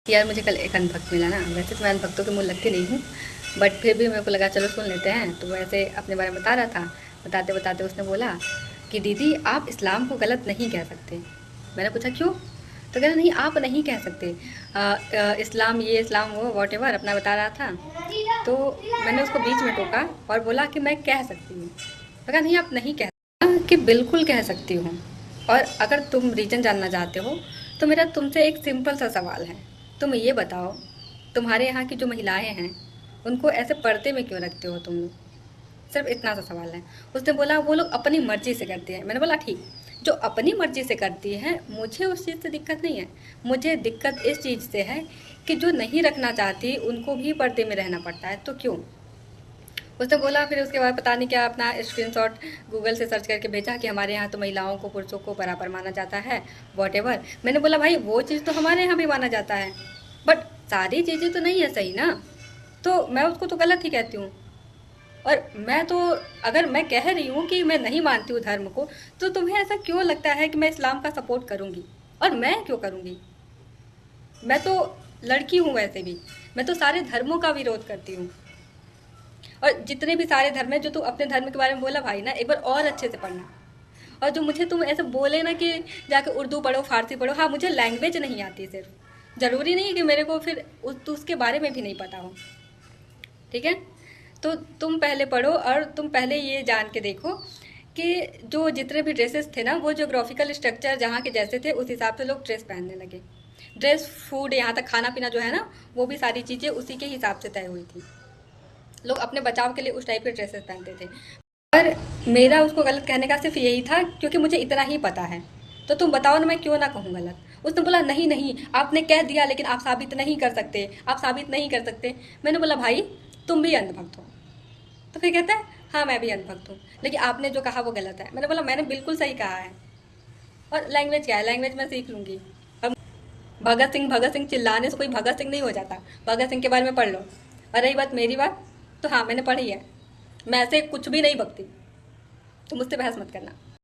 यार मुझे कल एक अंधभक्त मिला ना। वैसे तो मैं अंधभक्तों के मुँह लगती नहीं हूँ, बट फिर भी मेरे को लगा चलो सुन लेते हैं। तो वैसे अपने बारे में बता रहा था। बताते बताते उसने बोला कि दीदी आप इस्लाम को गलत नहीं कह सकते। मैंने पूछा क्यों? तो कहना नहीं आप नहीं कह सकते। इस्लाम ये इस्लाम वो वॉट एवर अपना बता रहा था। तो मैंने उसको बीच में टोका और बोला कि मैं कह सकती हूँ। मैं कहा नहीं आप नहीं कह कि बिल्कुल कह सकती हूँ। और अगर तुम रीज़न जानना चाहते हो तो मेरा तुमसे एक सिंपल सा सवाल है। तुम ये बताओ, तुम्हारे यहाँ की जो महिलाएं हैं उनको ऐसे पर्दे में क्यों रखते हो तुम लोग? सिर्फ इतना सा सवाल है। उसने बोला वो लोग अपनी मर्जी से करती हैं। मैंने बोला ठीक, जो अपनी मर्जी से करती हैं मुझे उस चीज़ से दिक्कत नहीं है। मुझे दिक्कत इस चीज़ से है कि जो नहीं रखना चाहती उनको भी पर्दे में रहना पड़ता है, तो क्यों? उसने बोला, फिर उसके बाद पता नहीं क्या अपना स्क्रीनशॉट गूगल से सर्च करके भेजा कि हमारे यहाँ तो महिलाओं को पुरुषों को बराबर माना जाता है, वॉट एवर। मैंने बोला भाई वो चीज़ तो हमारे यहाँ भी माना जाता है, बट सारी चीज़ें तो नहीं है सही ना। तो मैं उसको तो गलत ही कहती हूँ। और मैं तो, अगर मैं कह रही हूँ कि मैं नहीं मानती हूँ धर्म को, तो तुम्हें ऐसा क्यों लगता है कि मैं इस्लाम का सपोर्ट करूँगी? और मैं क्यों करूँगी? मैं तो लड़की हूँ वैसे भी। मैं तो सारे धर्मों का विरोध करती हूँ। और जितने भी सारे धर्म है, जो तू अपने धर्म के बारे में बोला भाई ना, एक बार और अच्छे से पढ़ना। और जो मुझे तुम ऐसे बोले ना कि जाके उर्दू पढ़ो फारसी पढ़ो, हाँ मुझे लैंग्वेज नहीं आती, सिर्फ ज़रूरी नहीं है कि मेरे को फिर तो उसके बारे में भी नहीं पता हो। ठीक है? तो तुम पहले पढ़ो और तुम पहले ये जान के देखो कि जो जितने भी ड्रेसेस थे ना, वो जोग्राफिकल स्ट्रक्चर जहाँ के जैसे थे उस हिसाब से लोग ड्रेस पहनने लगे। ड्रेस, फूड, यहाँ तक खाना पीना जो है ना, वो भी सारी चीज़ें उसी के हिसाब से तय हुई थी। लोग अपने बचाव के लिए उस टाइप के ड्रेसेस पहनते थे। और मेरा उसको गलत कहने का सिर्फ यही था क्योंकि मुझे इतना ही पता है। तो तुम बताओ ना मैं क्यों ना कहूँ गलत? उसने बोला नहीं नहीं आपने कह दिया लेकिन आप साबित नहीं कर सकते, आप साबित नहीं कर सकते। मैंने बोला भाई तुम भी अंधभक्त हो। तो फिर कहता है हाँ मैं भी अंधभक्त हूँ, लेकिन आपने जो कहा वो गलत है। मैंने बोला मैंने बिल्कुल सही कहा है। और लैंग्वेज क्या है? लैंग्वेज मैं सीख लूँगी। अब भगत सिंह चिल्लाने से कोई भगत सिंह नहीं हो जाता। भगत सिंह के बारे में पढ़ लो। और रही बात मेरी बात, तो हाँ मैंने पढ़ी है। मैं ऐसे कुछ भी नहीं बकती। तुम मुझसे बहस मत करना।